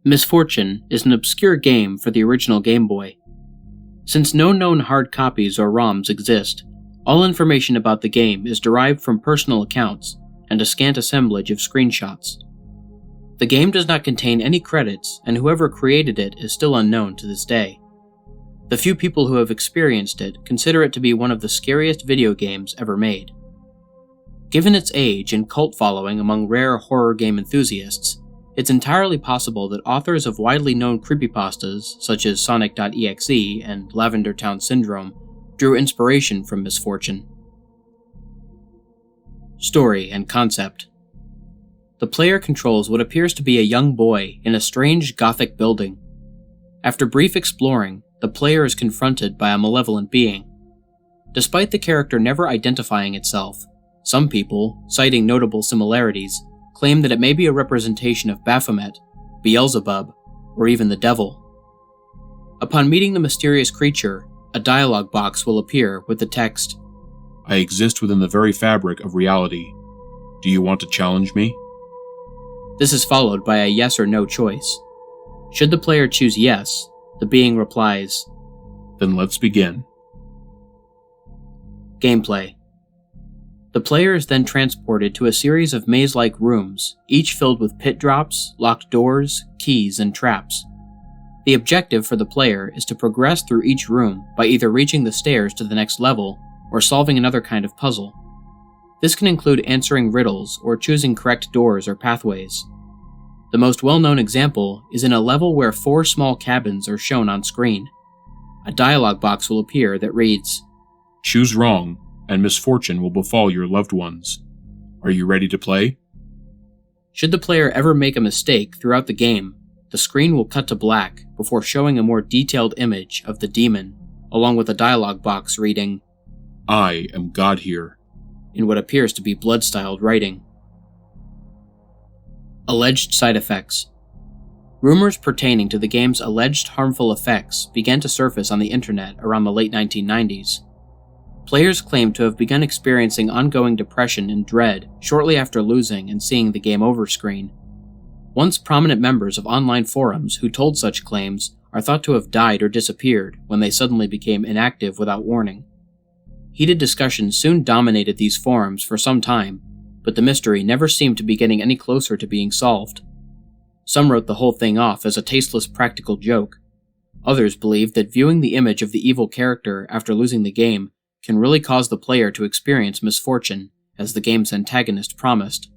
Misfortune is an obscure game for the original Game Boy. Since no known hard copies or ROMs exist, all information about the game is derived from personal accounts and a scant assemblage of screenshots. The game does not contain any credits, and whoever created it is still unknown to this day. The few people who have experienced it consider it to be one of the scariest video games ever made. Given its age and cult following among rare horror game enthusiasts, it's entirely possible that authors of widely known creepypastas such as Sonic.exe and Lavender Town Syndrome drew inspiration from Misfortune. Story and concept. The player controls what appears to be a young boy in a strange Gothic building. After brief exploring, the player is confronted by a malevolent being. Despite the character never identifying itself, some people, citing notable similarities, claim that it may be a representation of Baphomet, Beelzebub, or even the devil. Upon meeting the mysterious creature, a dialogue box will appear with the text, "I exist within the very fabric of reality. Do you want to challenge me?" This is followed by a yes or no choice. Should the player choose yes, the being replies, "Then let's begin." Gameplay. The player is then transported to a series of maze-like rooms, each filled with pit drops, locked doors, keys, and traps. The objective for the player is to progress through each room by either reaching the stairs to the next level or solving another kind of puzzle. This can include answering riddles or choosing correct doors or pathways. The most well-known example is in a level where 4 small cabins are shown on screen. A dialogue box will appear that reads, "Choose wrong, and misfortune will befall your loved ones. Are you ready to play?" Should the player ever make a mistake throughout the game, the screen will cut to black before showing a more detailed image of the demon, along with a dialogue box reading, "I am God here," in what appears to be blood-styled writing. Alleged side effects. Rumors pertaining to the game's alleged harmful effects began to surface on the internet around the late 1990s. Players claim to have begun experiencing ongoing depression and dread shortly after losing and seeing the game over screen. Once prominent members of online forums who told such claims are thought to have died or disappeared when they suddenly became inactive without warning. Heated discussions soon dominated these forums for some time, but the mystery never seemed to be getting any closer to being solved. Some wrote the whole thing off as a tasteless practical joke. Others believed that viewing the image of the evil character after losing the game can really cause the player to experience misfortune, as the game's antagonist promised.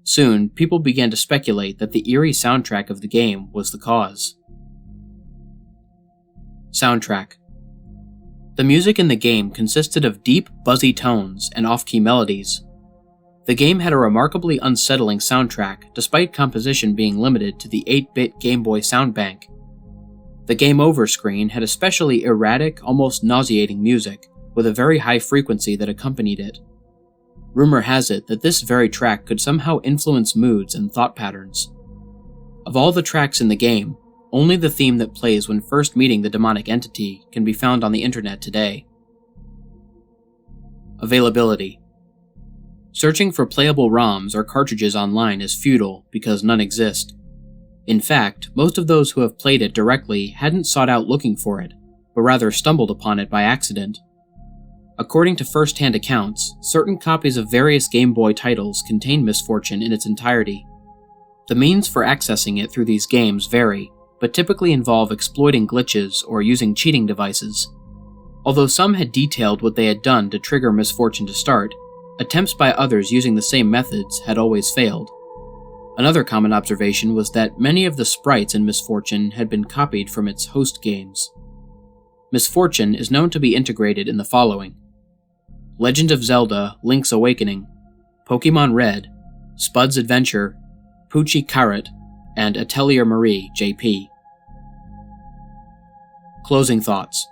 Soon, people began to speculate that the eerie soundtrack of the game was the cause. Soundtrack. The music in the game consisted of deep, buzzy tones and off-key melodies. The game had a remarkably unsettling soundtrack, despite composition being limited to the 8-bit Game Boy sound bank. The game over screen had especially erratic, almost nauseating music, with a very high frequency that accompanied it. Rumor has it that this very track could somehow influence moods and thought patterns. Of all the tracks in the game, only the theme that plays when first meeting the demonic entity can be found on the internet today. Availability. Searching for playable ROMs or cartridges online is futile because none exist. In fact, most of those who have played it directly hadn't sought out looking for it, but rather stumbled upon it by accident. According to first-hand accounts, certain copies of various Game Boy titles contain Misfortune in its entirety. The means for accessing it through these games vary, but typically involve exploiting glitches or using cheating devices. Although some had detailed what they had done to trigger Misfortune to start, attempts by others using the same methods had always failed. Another common observation was that many of the sprites in Misfortune had been copied from its host games. Misfortune is known to be integrated in the following: Legend of Zelda: Link's Awakening, Pokemon Red, Spud's Adventure, Poochie Carrot, and Atelier Marie JP. Closing thoughts.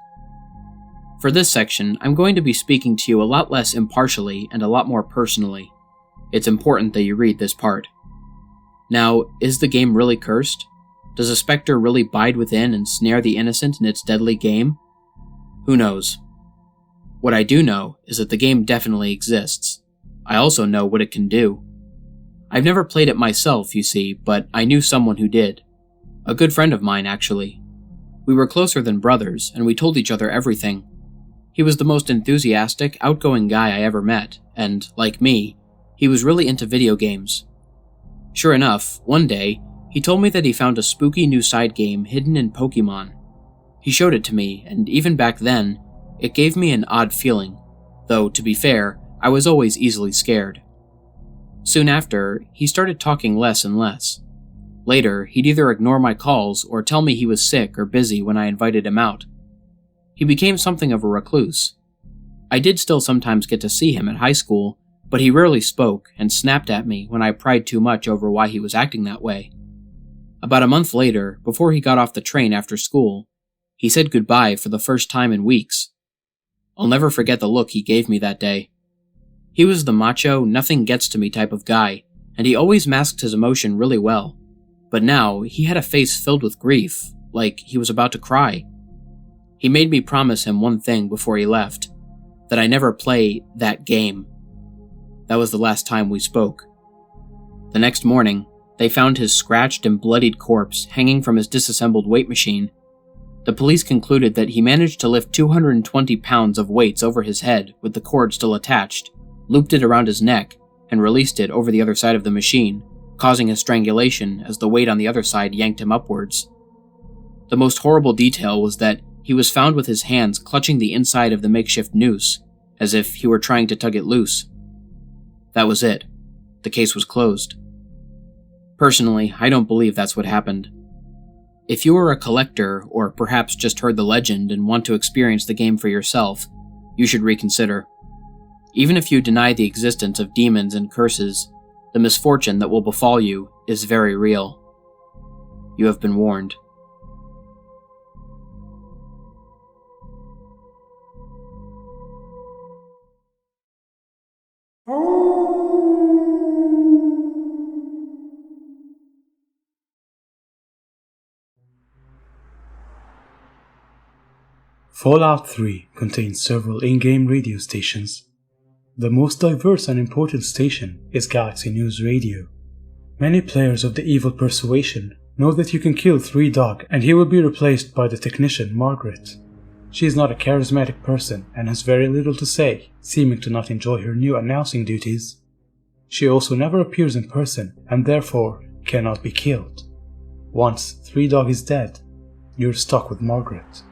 For this section, I'm going to be speaking to you a lot less impartially and a lot more personally. It's important that you read this part. Now, is the game really cursed? Does a specter really bide within and snare the innocent in its deadly game? Who knows? What I do know is that the game definitely exists. I also know what it can do. I've never played it myself, you see, but I knew someone who did. A good friend of mine, actually. We were closer than brothers, and we told each other everything. He was the most enthusiastic, outgoing guy I ever met, and, like me, he was really into video games. Sure enough, one day, he told me that he found a spooky new side game hidden in Pokemon. He showed it to me, and even back then, it gave me an odd feeling, though, to be fair, I was always easily scared. Soon after, he started talking less and less. Later, he'd either ignore my calls or tell me he was sick or busy when I invited him out. He became something of a recluse. I did still sometimes get to see him at high school, but he rarely spoke and snapped at me when I pried too much over why he was acting that way. About a month later, before he got off the train after school, he said goodbye for the first time in weeks. I'll never forget the look he gave me that day. He was the macho, nothing gets to me type of guy, and he always masked his emotion really well. But now, he had a face filled with grief, like he was about to cry. He made me promise him one thing before he left, that I never play that game. That was the last time we spoke. The next morning, they found his scratched and bloodied corpse hanging from his disassembled weight machine. The police concluded that he managed to lift 220 pounds of weights over his head with the cord still attached, looped it around his neck, and released it over the other side of the machine, causing a strangulation as the weight on the other side yanked him upwards. The most horrible detail was that he was found with his hands clutching the inside of the makeshift noose, as if he were trying to tug it loose. That was it. The case was closed. Personally, I don't believe that's what happened. If you are a collector, or perhaps just heard the legend and want to experience the game for yourself, you should reconsider. Even if you deny the existence of demons and curses, the misfortune that will befall you is very real. You have been warned. Fallout 3 contains several in-game radio stations. The most diverse and important station is Galaxy News Radio. Many players of the evil persuasion know that you can kill 3-Dog and he will be replaced by the technician Margaret. She is not a charismatic person and has very little to say, seeming to not enjoy her new announcing duties. She also never appears in person and therefore cannot be killed. Once 3-Dog is dead, you're stuck with Margaret.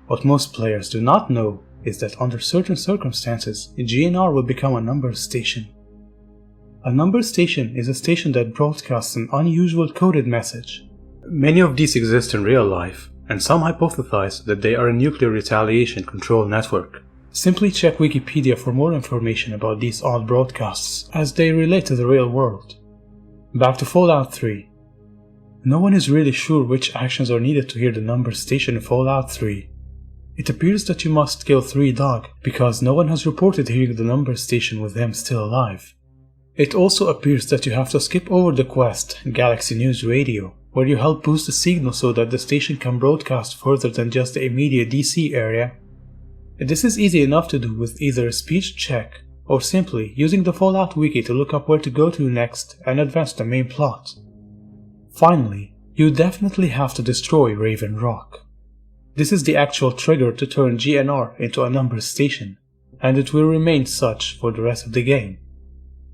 What most players do not know is that under certain circumstances, a GNR will become a number station. A number station is a station that broadcasts an unusual coded message. Many of these exist in real life, and some hypothesize that they are a nuclear retaliation control network. Simply check Wikipedia for more information about these odd broadcasts, as they relate to the real world. Back to Fallout 3. No one is really sure which actions are needed to hear the number station in Fallout 3. It appears that you must kill 3-Dog, because no one has reported hearing the number station with him still alive. It also appears that you have to skip over the quest, Galaxy News Radio, where you help boost the signal so that the station can broadcast further than just the immediate DC area. This is easy enough to do with either a speech check, or simply using the Fallout wiki to look up where to go to next and advance the main plot. Finally, you definitely have to destroy Raven Rock. This is the actual trigger to turn GNR into a number station, and it will remain such for the rest of the game.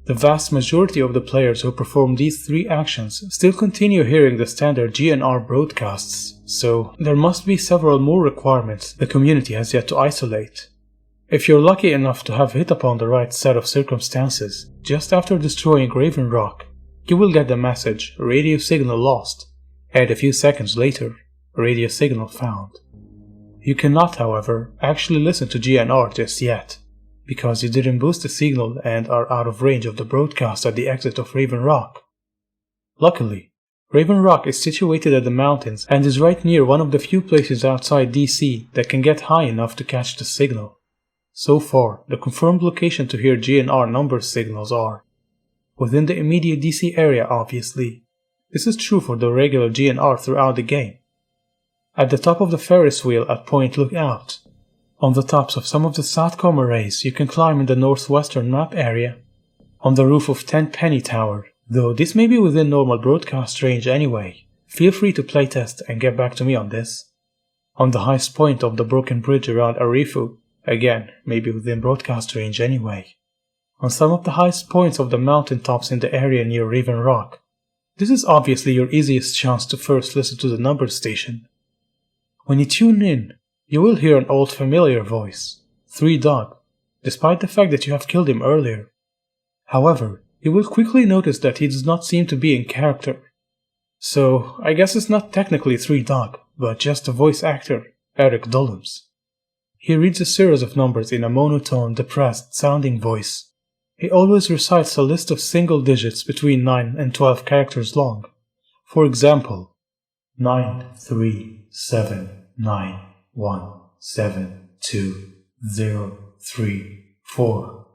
The vast majority of the players who perform these 3 actions still continue hearing the standard GNR broadcasts, so there must be several more requirements the community has yet to isolate. If you're lucky enough to have hit upon the right set of circumstances, just after destroying Raven Rock, you will get the message "Radio signal lost," and a few seconds later, "Radio signal found." You cannot, however, actually listen to GNR just yet, because you didn't boost the signal and are out of range of the broadcast at the exit of Raven Rock. Luckily, Raven Rock is situated at the mountains and is right near one of the few places outside DC that can get high enough to catch the signal. So far, the confirmed location to hear GNR number signals are within the immediate DC area, obviously. This is true for the regular GNR throughout the game. At the top of the Ferris wheel at Point Lookout. On the tops of some of the SATCOM arrays you can climb in the northwestern map area. On the roof of Tenpenny Tower, though this may be within normal broadcast range anyway, Feel free to playtest and get back to me on this. On the highest point of the broken bridge around Arifu, again, maybe within broadcast range anyway. On some of the highest points of the mountain tops in the area near Raven Rock. This is obviously your easiest chance to first listen to the number station. When you tune in, you will hear an old familiar voice, 3 Dog, despite the fact that you have killed him earlier. However, you will quickly notice that he does not seem to be in character. So, I guess it's not technically 3 Dog, but just a voice actor, Eric Dollums. He reads a series of numbers in a monotone, depressed sounding voice. He always recites a list of single digits between 9 and 12 characters long. For example, 93791720334.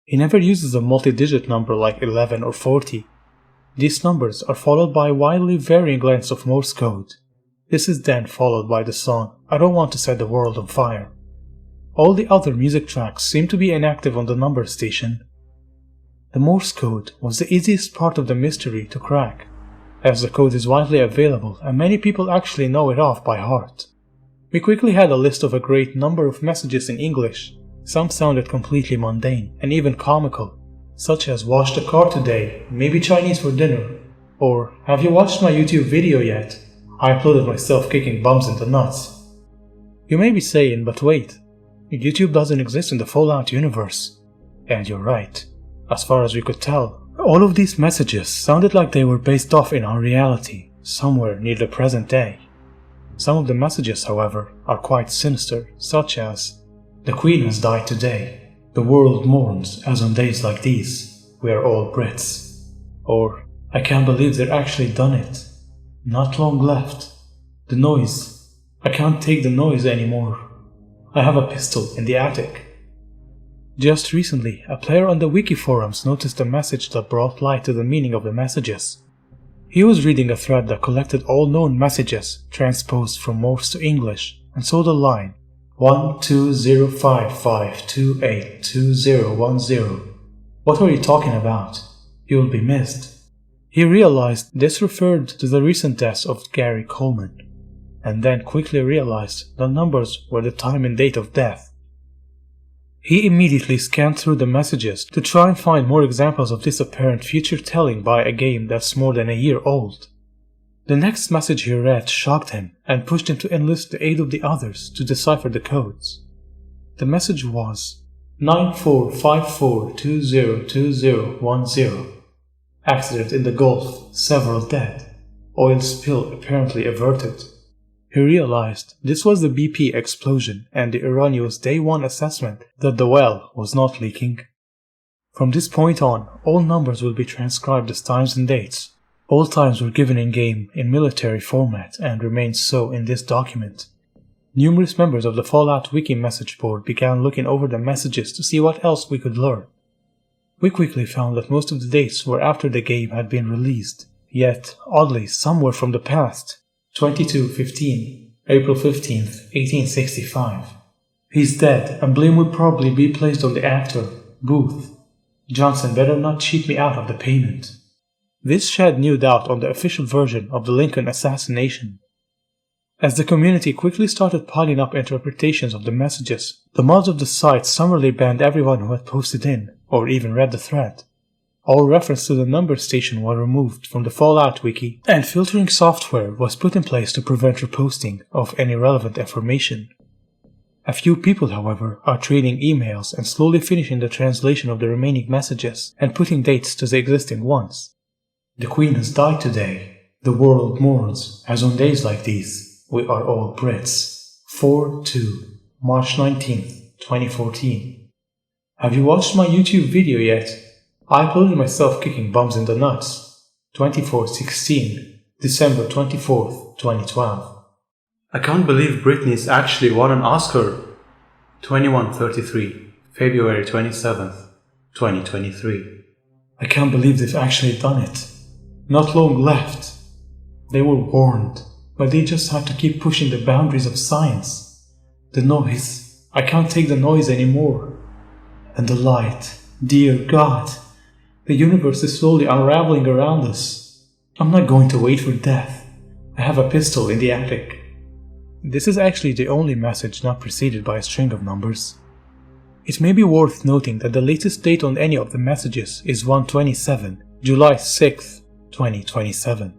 He never uses a multi-digit number like 11 or 40. These numbers are followed by widely varying lengths of Morse code. This is then followed by the song I Don't Want to Set the World on Fire. All the other music tracks seem to be inactive on the number station. The Morse code was the easiest part of the mystery to crack, as the code is widely available and many people actually know it off by heart. We quickly had a list of a great number of messages in English. Some sounded completely mundane and even comical, such as "Wash the car today, maybe Chinese for dinner," or "Have you watched my YouTube video yet? I uploaded myself kicking bums in the nuts." You may be saying, but wait, YouTube doesn't exist in the Fallout universe. And you're right. As far as we could tell, all of these messages sounded like they were based off in our reality, somewhere near the present day. Some of the messages, however, are quite sinister, such as, "The Queen has died today. The world mourns as on days like these. We are all Brits." Or, "I can't believe they're actually done it. Not long left. The noise. I can't take the noise anymore. I have a pistol in the attic." Just recently, a player on the wiki forums noticed a message that brought light to the meaning of the messages. He was reading a thread that collected all known messages transposed from Morse to English and saw the line 120552822010. "What were you talking about? You'll be missed." He realized this referred to the recent deaths of Gary Coleman, and then quickly realized the numbers were the time and date of death. He immediately scanned through the messages to try and find more examples of this apparent future telling by a game that's more than a year old. The next message he read shocked him and pushed him to enlist the aid of the others to decipher the codes. The message was 9454202010. Accident in the Gulf, several dead. Oil spill apparently averted. He realized this was the BP explosion and the erroneous Day 1 assessment that the well was not leaking. From this point on, all numbers will be transcribed as times and dates. All times were given in-game in military format and remain so in this document. Numerous members of the Fallout Wiki message board began looking over the messages to see what else we could learn. We quickly found that most of the dates were after the game had been released, yet, oddly, some were from the past. 22/15, April 15th, 1865. He's dead, and blame would probably be placed on the actor, Booth. Johnson better not cheat me out of the payment. This shed new doubt on the official version of the Lincoln assassination. As the community quickly started piling up interpretations of the messages, the mods of the site summarily banned everyone who had posted in, or even read the thread. All reference to the number station was removed from the Fallout wiki, and filtering software was put in place to prevent reposting of any relevant information. A few people, however, are trading emails and slowly finishing the translation of the remaining messages and putting dates to the existing ones. "The Queen has died today. The world mourns, as on days like these. We are all Brits." 4/2, March 19th, 2014. "Have you watched my YouTube video yet? I uploaded myself kicking bums in the nuts." 24/16, December 24th, 2012. "I can't believe Britney's actually won an Oscar." 21/33, February 27th, 2023. "I can't believe they've actually done it. Not long left. They were warned, but they just have to keep pushing the boundaries of science. The noise. I can't take the noise anymore. And the light. Dear God. The universe is slowly unraveling around us. I'm not going to wait for death. I have a pistol in the attic. This is actually the only message not preceded by a string of numbers. It may be worth noting that the latest date on any of the messages is 1/27, July 6th, 2027.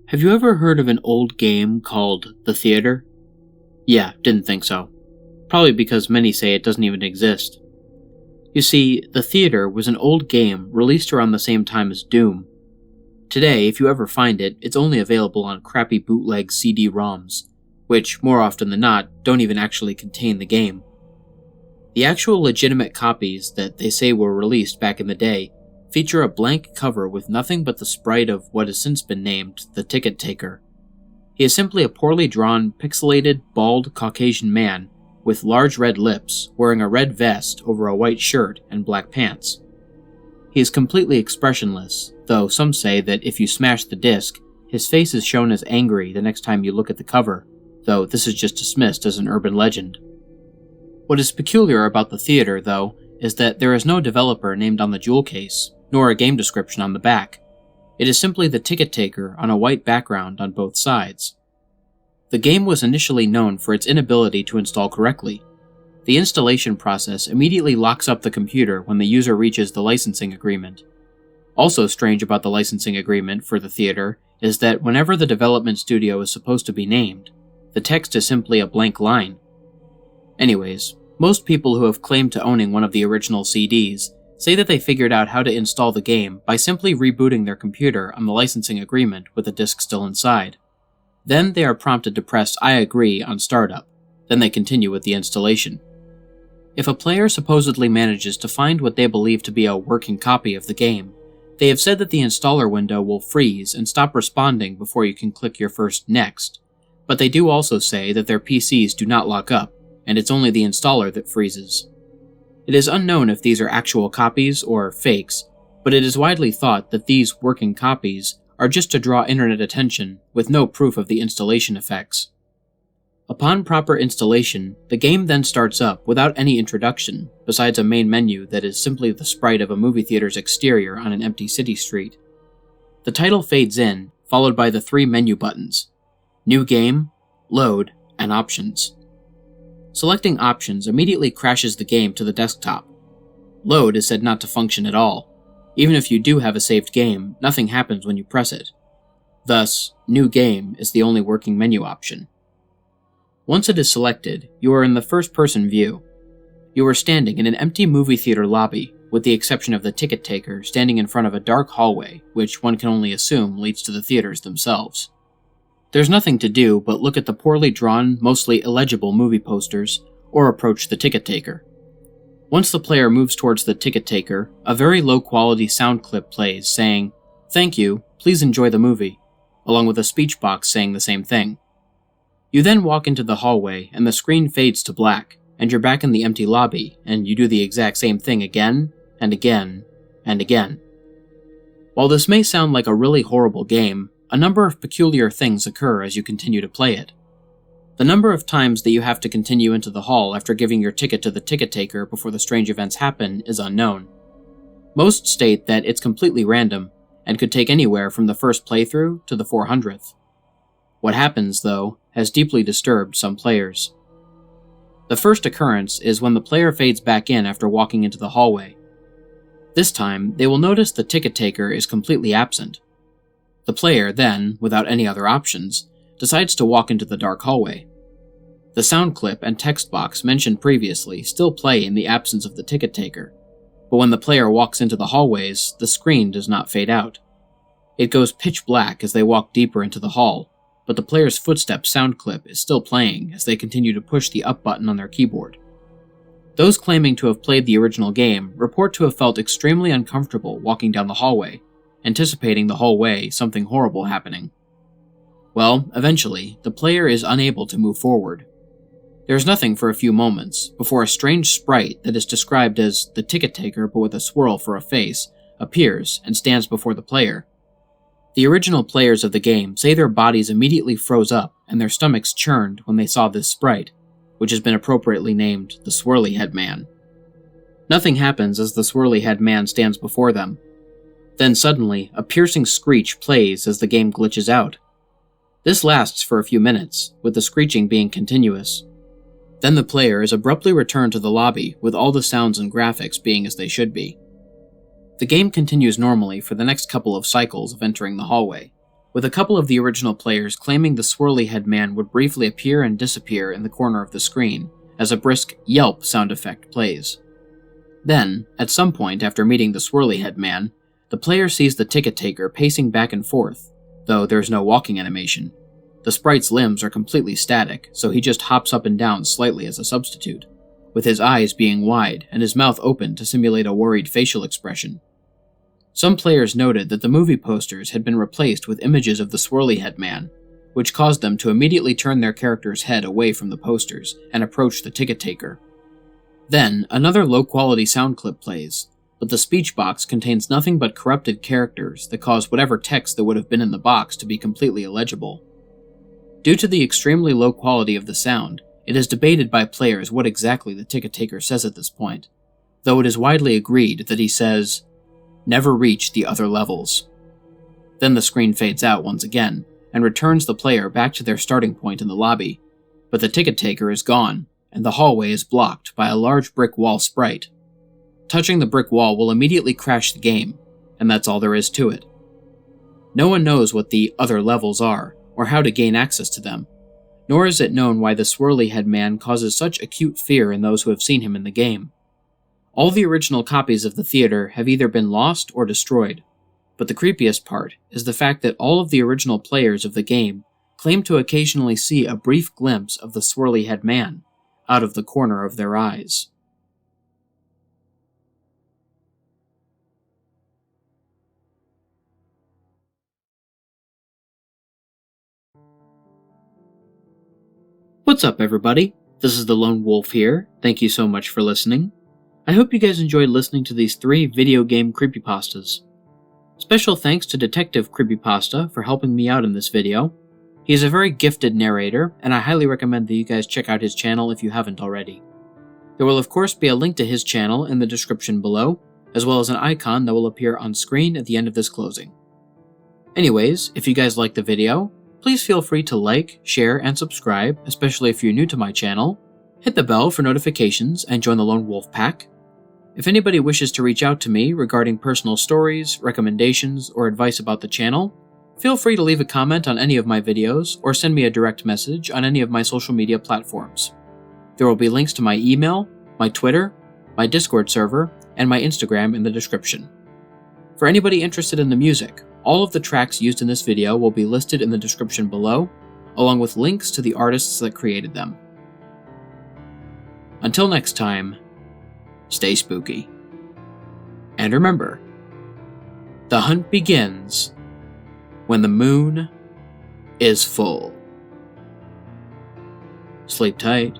Have you ever heard of an old game called The Theater? Yeah, didn't think so. Probably because many say it doesn't even exist. You see, The Theater was an old game released around the same time as Doom. Today, if you ever find it, it's only available on crappy bootleg CD-ROMs, which, more often than not, don't even actually contain the game. The actual legitimate copies that they say were released back in the day feature a blank cover with nothing but the sprite of what has since been named the Ticket Taker. He is simply a poorly drawn, pixelated, bald Caucasian man with large red lips, wearing a red vest over a white shirt and black pants. He is completely expressionless, though some say that if you smash the disc, his face is shown as angry the next time you look at the cover, though this is just dismissed as an urban legend. What is peculiar about The Theater, though, is that there is no developer named on the jewel case, nor a game description on the back. It is simply the Ticket Taker on a white background on both sides. The game was initially known for its inability to install correctly. The installation process immediately locks up the computer when the user reaches the licensing agreement. Also strange about the licensing agreement for The Theater is that whenever the development studio is supposed to be named, the text is simply a blank line. Anyways, most people who have claimed to owning one of the original CDs say that they figured out how to install the game by simply rebooting their computer on the licensing agreement with the disc still inside. Then they are prompted to press I agree on startup, then they continue with the installation. If a player supposedly manages to find what they believe to be a working copy of the game, they have said that the installer window will freeze and stop responding before you can click your first next, but they do also say that their PCs do not lock up, and it's only the installer that freezes. It is unknown if these are actual copies or fakes, but it is widely thought that these working copies are just to draw internet attention with no proof of the installation effects. Upon proper installation, the game then starts up without any introduction, besides a main menu that is simply the sprite of a movie theater's exterior on an empty city street. The title fades in, followed by the 3 menu buttons: New Game, Load, and Options. Selecting Options immediately crashes the game to the desktop. Load is said not to function at all. Even if you do have a saved game, nothing happens when you press it. Thus, New Game is the only working menu option. Once it is selected, you are in the first-person view. You are standing in an empty movie theater lobby, with the exception of the ticket taker standing in front of a dark hallway, which one can only assume leads to the theaters themselves. There's nothing to do but look at the poorly drawn, mostly illegible movie posters, or approach the ticket taker. Once the player moves towards the ticket taker, a very low-quality sound clip plays saying, "Thank you, please enjoy the movie," along with a speech box saying the same thing. You then walk into the hallway, and the screen fades to black, and you're back in the empty lobby, and you do the exact same thing again, and again, and again. While this may sound like a really horrible game, a number of peculiar things occur as you continue to play it. The number of times that you have to continue into the hall after giving your ticket to the ticket taker before the strange events happen is unknown. Most state that it's completely random, and could take anywhere from the first playthrough to the 400th. What happens, though, has deeply disturbed some players. The first occurrence is when the player fades back in after walking into the hallway. This time, they will notice the ticket taker is completely absent. The player then, without any other options, decides to walk into the dark hallway. The sound clip and text box mentioned previously still play in the absence of the ticket taker, but when the player walks into the hallways, the screen does not fade out. It goes pitch black as they walk deeper into the hall, but the player's footsteps sound clip is still playing as they continue to push the up button on their keyboard. Those claiming to have played the original game report to have felt extremely uncomfortable walking down the hallway, anticipating the whole way something horrible happening. Well, eventually, the player is unable to move forward. There is nothing for a few moments, before a strange sprite that is described as the ticket taker but with a swirl for a face appears and stands before the player. The original players of the game say their bodies immediately froze up and their stomachs churned when they saw this sprite, which has been appropriately named the Swirly Head Man. Nothing happens as the Swirly Head Man stands before them. Then suddenly, a piercing screech plays as the game glitches out. This lasts for a few minutes, with the screeching being continuous. Then the player is abruptly returned to the lobby, with all the sounds and graphics being as they should be. The game continues normally for the next couple of cycles of entering the hallway, with a couple of the original players claiming the Swirly Head Man would briefly appear and disappear in the corner of the screen, as a brisk yelp sound effect plays. Then, at some point after meeting the Swirly Head Man, the player sees the ticket taker pacing back and forth, though there's no walking animation. The sprite's limbs are completely static, so he just hops up and down slightly as a substitute, with his eyes being wide and his mouth open to simulate a worried facial expression. Some players noted that the movie posters had been replaced with images of the Swirly Head Man, which caused them to immediately turn their character's head away from the posters and approach the ticket taker. Then, another low-quality sound clip plays, but the speech box contains nothing but corrupted characters that cause whatever text that would have been in the box to be completely illegible. Due to the extremely low quality of the sound, it is debated by players what exactly the ticket taker says at this point, though it is widely agreed that he says, "Never reach the other levels." Then the screen fades out once again, and returns the player back to their starting point in the lobby, but the ticket taker is gone, and the hallway is blocked by a large brick wall sprite. Touching the brick wall will immediately crash the game, and that's all there is to it. No one knows what the other levels are, or how to gain access to them, nor is it known why the Swirly Head Man causes such acute fear in those who have seen him in the game. All the original copies of the theater have either been lost or destroyed, but the creepiest part is the fact that all of the original players of the game claim to occasionally see a brief glimpse of the Swirly Head Man out of the corner of their eyes. What's up, everybody? This is the Lone Wolf here. Thank you so much for listening. I hope you guys enjoyed listening to these 3 video game creepypastas. Special thanks to Detective Creepypasta for helping me out in this video. He is a very gifted narrator, and I highly recommend that you guys check out his channel if you haven't already. There will of course be a link to his channel in the description below, as well as an icon that will appear on screen at the end of this closing. Anyways, if you guys liked the video, please feel free to like, share, and subscribe, especially if you're new to my channel. Hit the bell for notifications and join the Lone Wolf Pack. If anybody wishes to reach out to me regarding personal stories, recommendations, or advice about the channel, feel free to leave a comment on any of my videos or send me a direct message on any of my social media platforms. There will be links to my email, my Twitter, my Discord server, and my Instagram in the description. For anybody interested in the music, all of the tracks used in this video will be listed in the description below, along with links to the artists that created them. Until next time, stay spooky. And remember, the hunt begins when the moon is full. Sleep tight.